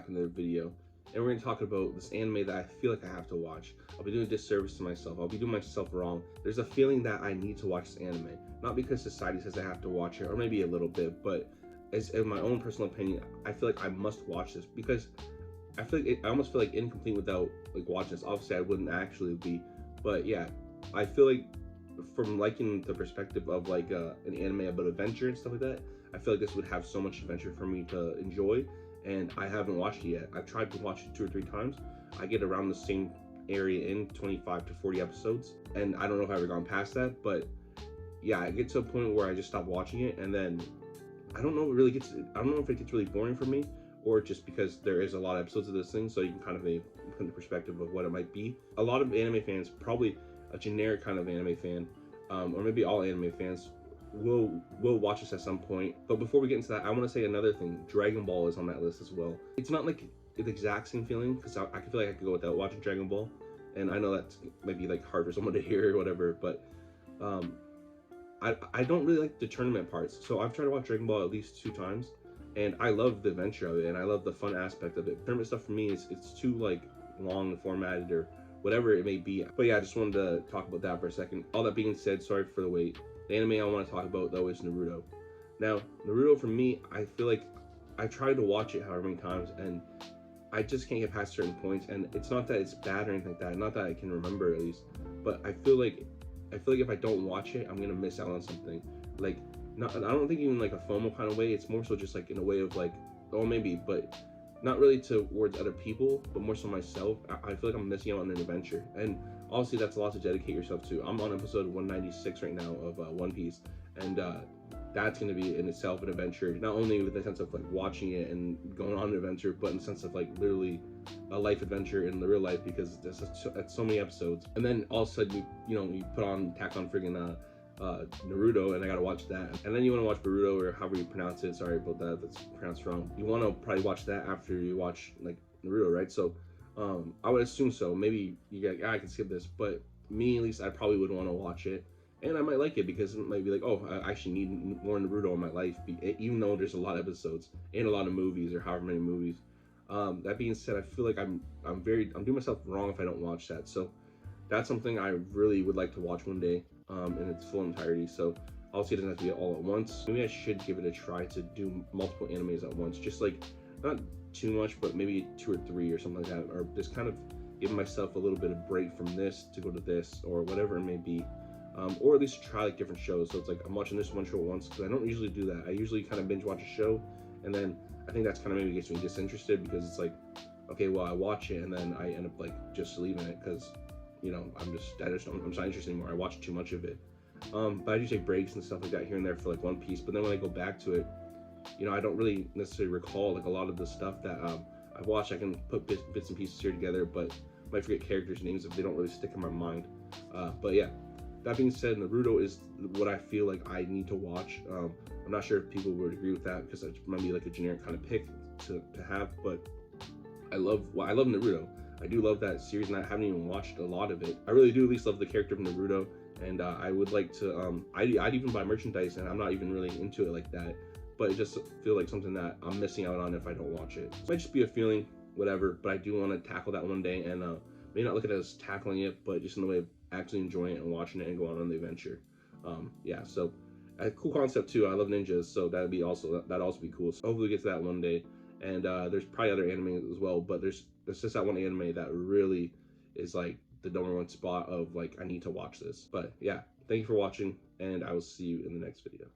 back in the video, and we're going to talk about this anime that I feel like I have to watch. I'll be doing a disservice to myself. I'll be doing myself wrong. There's a feeling that I need to watch this anime, not because society says I have to watch it, or maybe a little bit, but as in my own personal opinion, I feel like I must watch this because I feel like I almost feel like incomplete without like watching this. Obviously, I wouldn't actually be, but yeah, I feel like from liking the perspective of like an anime about adventure and stuff like that, I feel like this would have so much adventure for me to enjoy, and I haven't watched it yet. I've tried to watch it 2 or 3 times. I get around the same area in 25 to 40 episodes, and I don't know if I've ever gone past that, but yeah, I get to a point where I just stop watching it, and then I don't know, I don't know if it gets really boring for me, or just because there is a lot of episodes of this thing, so you can kind of put in the perspective of what it might be. A lot of anime fans, probably a generic kind of anime fan, or maybe all anime fans, will watch this at some point. But before we get into that, I want to say another thing. Dragon Ball is on that list as well. It's not like the exact same feeling, because I feel like I could go without watching Dragon Ball, and I know that might be like hard for someone to hear or whatever, but I don't really like the tournament parts. So I've tried to watch Dragon Ball at least 2 times, and I love the adventure of it, and I love the fun aspect of it. Tournament stuff for me is it's too like long and formatted or whatever it may be. But yeah, I just wanted to talk about that for a second. All that being said, sorry for the wait. The anime I want to talk about though is Naruto. Now, Naruto for me, I feel like I tried to watch it however many times, and I just can't get past certain points. And it's not that it's bad or anything like that, not that I can remember at least, but I feel like if I don't watch it, I'm gonna miss out on something. Like, not, I don't think even like a FOMO kind of way. It's more so just like in a way of like, oh maybe, but not really towards other people, but more so myself. I feel like I'm missing out on an adventure, and obviously that's a lot to dedicate yourself to. I'm on episode 196 right now of One Piece, and that's going to be in itself an adventure, not only with the sense of like watching it and going on an adventure, but in the sense of like literally a life adventure in the real life, because there's so many episodes. And then all of a sudden you put on Attack on friggin' Naruto, and I gotta watch that. And then you want to watch Boruto, or however you pronounce it. Sorry about that, that's pronounced wrong. You want to probably watch that after you watch like Naruto, right? So I would assume so. Maybe you get, I can skip this, but me at least, I probably would want to watch it, and I might like it because it might be like, oh, I actually need more Naruto in my life, even though there's a lot of episodes and a lot of movies, or however many movies. That being said, I feel like I'm doing myself wrong if I don't watch that. So that's something I really would like to watch one day, in its full entirety. So obviously it doesn't have to be all at once. Maybe I should give it a try to do multiple animes at once, just like not too much, but maybe 2 or 3 or something like that, or just kind of giving myself a little bit of break from this to go to this, or whatever it may be. Or at least try like different shows. So it's like I'm watching this one show at once, because I don't usually do that. I usually kind of binge watch a show, and then I think that's kind of maybe gets me disinterested, because it's like, okay, well, I watch it and then I end up like just leaving it because I'm not interested anymore. I watch too much of it. But I do take breaks and stuff like that here and there for like One Piece. But then when I go back to it, I don't really necessarily recall like a lot of the stuff that I've watched. I can put bits and pieces here together, but I might forget characters' names if they don't really stick in my mind. But yeah, that being said, Naruto is what I feel like I need to watch. I'm not sure if people would agree with that, because it might be like a generic kind of pick to have, but I love Naruto. I do love that series, and I haven't even watched a lot of it. I really do at least love the character of Naruto, and I would like to, I'd even buy merchandise, and I'm not even really into it like that, but it just feel like something that I'm missing out on if I don't watch it. It might just be a feeling, whatever, but I do want to tackle that one day, and maybe not look at it as tackling it, but just in the way of actually enjoying it and watching it and going on the adventure. Yeah, so a cool concept too. I love ninjas, so that'd also be cool. So hopefully we get to that one day. And there's probably other anime as well, but there's just that one anime that really is like the #1 spot of like, I need to watch this. But yeah, thank you for watching, and I will see you in the next video.